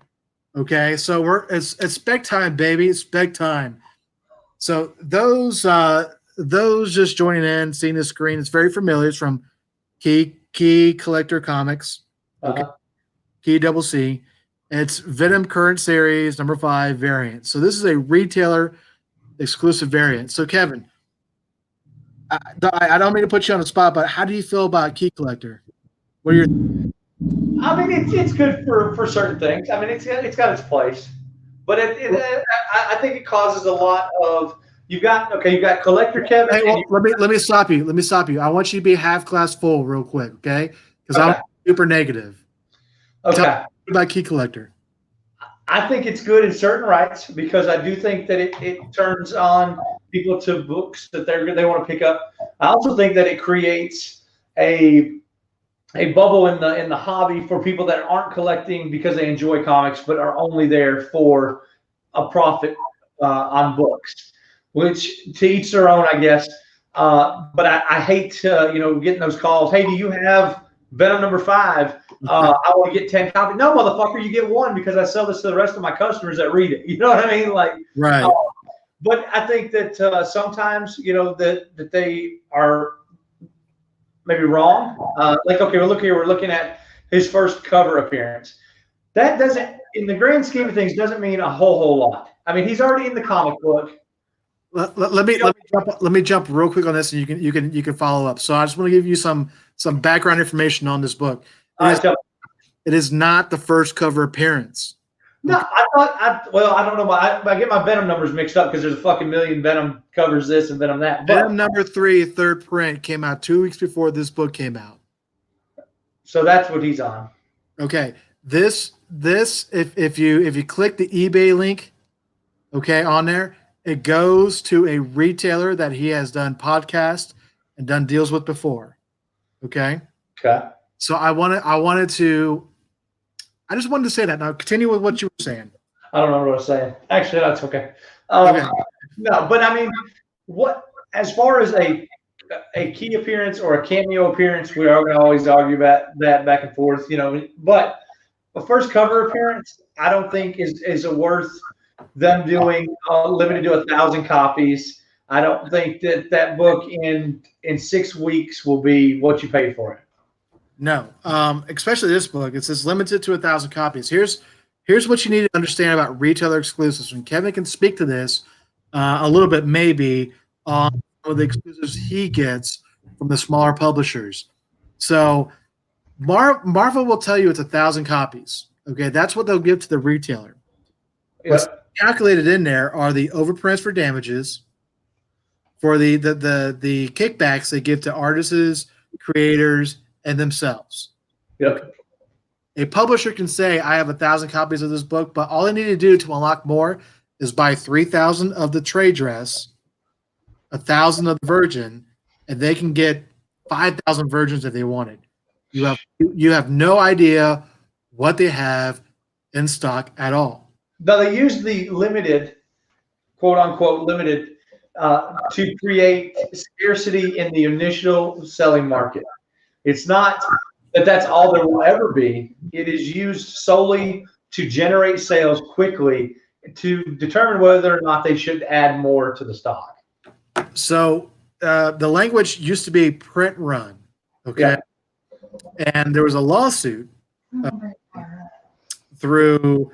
Okay, so it's spec time, baby. It's spec time. So those just joining in, seeing the screen, it's very familiar. It's from Key Collector Comics. Okay. Key Double C. It's Venom Current Series number 5 variant. So this is a retailer exclusive variant. So Kevin, I don't mean to put you on the spot, but how do you feel about Key Collector? What are your
I mean, it's good for certain things. I mean, it's got its place, but I think it causes a lot of you've got collector Kevin.
Hey, well, let me stop you. Let me stop you. I want you to be half glass full real quick, okay? Because I'm super negative.
Okay.
Tell me about Key Collector.
I think it's good in certain rights because I do think that it turns on people to books that they want to pick up. I also think that it creates a bubble in the hobby for people that aren't collecting because they enjoy comics but are only there for a profit on books, which to each their own, I guess. But I hate getting those calls. Hey, do you have Venom number 5? I want to get 10 copies. No, motherfucker, you get 1 because I sell this to the rest of my customers that read it. You know what I mean? Like,
right.
But I think that sometimes that they are maybe wrong. Like, okay, we're looking at his first cover appearance. That doesn't, in the grand scheme of things, doesn't mean a whole lot. I mean, he's already in the comic book.
Let me jump real quick on this, and you can follow up. So I just want to give you some background information on this book. It is not the first cover appearance.
No, I don't know. I get my Venom numbers mixed up because there's a fucking million Venom covers this and Venom that.
Venom number 3, third print, came out 2 weeks before this book came out.
So that's what he's on.
Okay. This if you click the eBay link, okay, on there, it goes to a retailer that he has done podcasts and done deals with before. Okay.
Okay.
So I just wanted to say that. Now continue with what you were saying.
I don't know what I was saying. Actually, that's okay.
Okay.
No, but I mean, as far as a key appearance or a cameo appearance, we are going to always argue about that back and forth, But a first cover appearance, I don't think is worth them doing limited to 1,000 copies. I don't think that book in 6 weeks will be what you paid for it.
No, especially this book. It says limited to 1,000 copies. Here's what you need to understand about retailer exclusives. And Kevin can speak to this a little bit, maybe on some of the exclusives he gets from the smaller publishers. So Marvel will tell you it's 1,000 copies. Okay, that's what they'll give to the retailer.
Yeah.
What's calculated in there are the overprints for damages, for the kickbacks they give to artists, creators, and themselves.
Yep.
A publisher can say, I have 1,000 copies of this book, but all they need to do to unlock more is buy 3,000 of the trade dress, 1,000 of the virgin, and they can get 5,000 virgins if they wanted. You have no idea what they have in stock at all.
Now they use the limited, quote unquote limited, to create scarcity in the initial selling market. It's not that that's all there will ever be. It is used solely to generate sales quickly to determine whether or not they should add more to the stock.
So the language used to be print run, okay? Yeah. And there was a lawsuit through,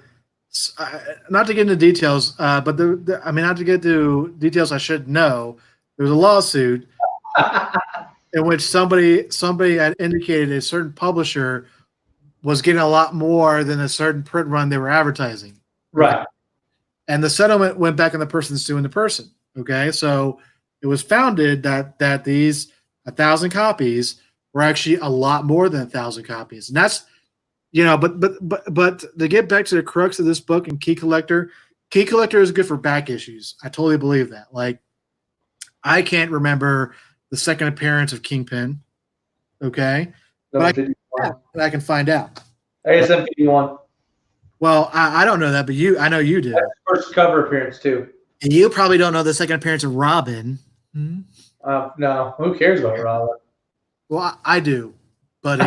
not to get into details, but not to get to details I should know, there was a lawsuit in which somebody had indicated a certain publisher was getting a lot more than a certain print run they were advertising.
Right.
And the settlement went back on the person suing the person. Okay. So it was founded that these 1,000 copies were actually a lot more than 1,000 copies. And that's, but to get back to the crux of this book and Key Collector is good for back issues. I totally believe that. Like, I can't remember the second appearance of Kingpin. Okay. But I can find out.
ASM 51.
Well, I don't know that, but I know you do.
That's first cover appearance too.
And you probably don't know the second appearance of Robin.
No, who cares about Robin?
Well, I do, buddy.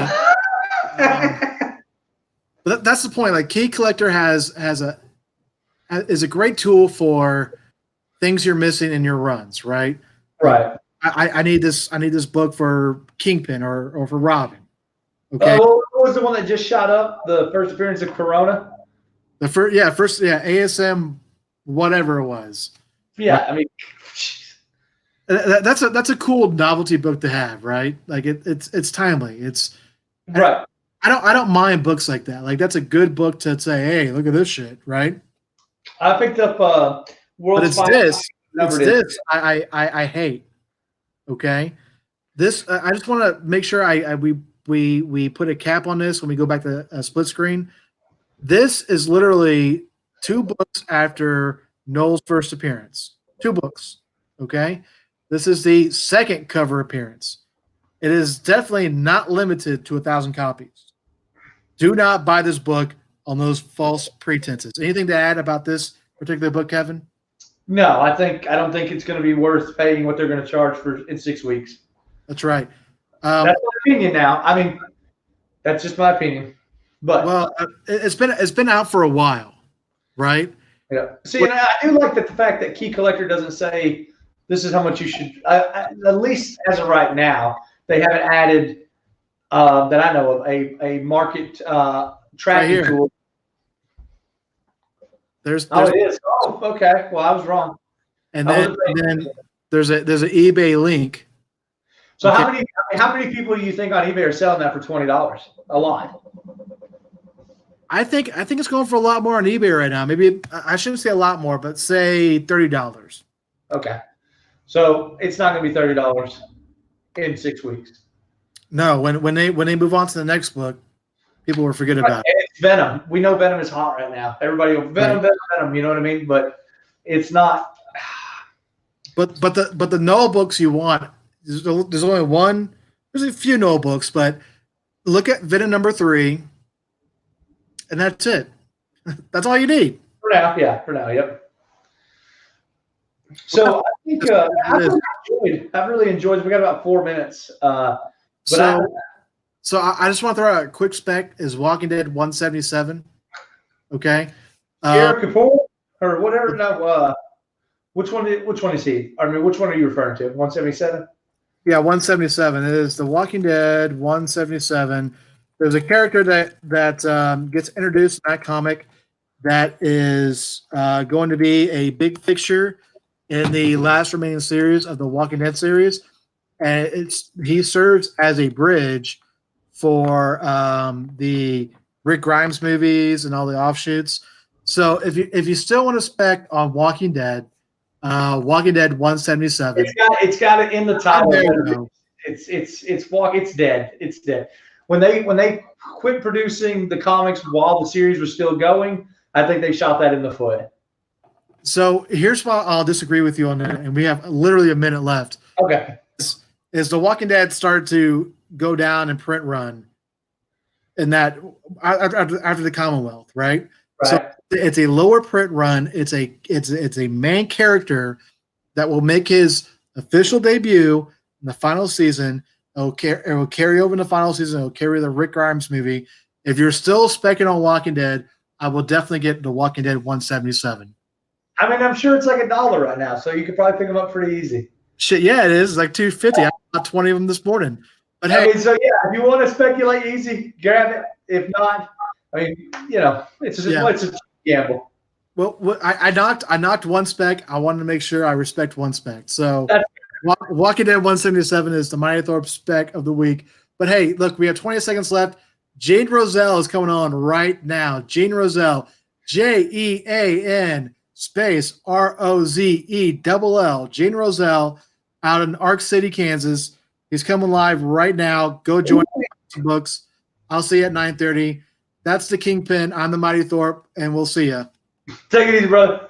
But that's the point. Like, Key Collector is a great tool for things you're missing in your runs, right?
Right.
I need this book for Kingpin or for Robin. Okay.
What was the one that just shot up? The first appearance of Corona?
ASM, whatever it was.
Yeah, I mean,
that's a cool novelty book to have, right? Like it's timely. It's
right.
I don't mind books like that. Like, that's a good book to say, hey, look at this shit, right?
I picked up World.
But it's this. I hate. Okay, this I just want to make sure we put a cap on this when we go back to split screen. This is literally 2 books after Noel's first appearance. 2 books. Okay, this is the second cover appearance. It is definitely not limited to 1,000 copies. Do not buy this book on those false pretenses. Anything to add about this particular book, Kevin?
No, I don't think it's going to be worth paying what they're going to charge in 6 weeks.
That's right.
That's my opinion now. I mean, that's just my opinion. But
it's been out for a while, right?
Yeah. See, and I do like the fact that Key Collector doesn't say this is how much you should. At least as of right now, they haven't added that I know of a market tracking tool.
There's
it is. Oh, okay. Well, I was wrong.
And then there's an eBay link.
So how many people do you think on eBay are selling that for $20? A lot.
I think it's going for a lot more on eBay right now. Maybe I shouldn't say a lot more, but say $30.
Okay. So it's not going to be $30 in 6 weeks.
No, when they move on to the next book, people will forget about it.
It's Venom. We know Venom is hot right now. Everybody will Venom, right. Venom. You know what I mean? But it's not.
But the Noel books you want. There's only one. There's a few Noel books, but look at Venom #3, and that's it. That's all you need.
For now, yeah. For now, yep. So I think I've really enjoyed. We got about 4 minutes.
So I just want to throw out a quick spec is Walking Dead 177. Okay.
Eric Kapoor or whatever. No, which one is he? I mean, which one are you referring to? 177?
Yeah, 177. It is the Walking Dead 177. There's a character that gets introduced in that comic that is going to be a big fixture in the last remaining series of the Walking Dead series. And he serves as a bridge for the Rick Grimes movies and all the offshoots. So if you still want to spec on Walking Dead 177,
it's got it in the title. It's dead. It's dead. When they quit producing the comics while the series was still going, I think they shot that in the foot.
So here's why I'll disagree with you on that, and we have literally a minute left.
Okay.
Is the Walking Dead started to go down in print run in that after the Commonwealth, right? So it's a lower print run. It's a main character that will make his official debut in the final season. It will carry over in the final season. It will carry the Rick Grimes movie. If you're still specking on Walking Dead, I will definitely get the Walking Dead 177.
I mean, I'm sure it's like $1 right now, so you could probably pick them up pretty easy.
Shit, yeah, it is. It's like $2.50. I bought 20 of them this morning. But
hey, so yeah, if you want to speculate easy, grab it. If not, I mean, it's a gamble.
Well, I knocked one spec. I wanted to make sure I respect one spec. So Walking Dead 177 is the Mighty Thorpe spec of the week. But hey, look, we have 20 seconds left. Jane Roselle is coming on right now. Jane Roselle, Jean space ROZELL. Jane Roselle out in Ark City, Kansas. He's coming live right now. Go join some books. I'll see you at 9:30. That's the Kingpin. I'm the Mighty Thorpe, and we'll see you.
Take it easy, brother.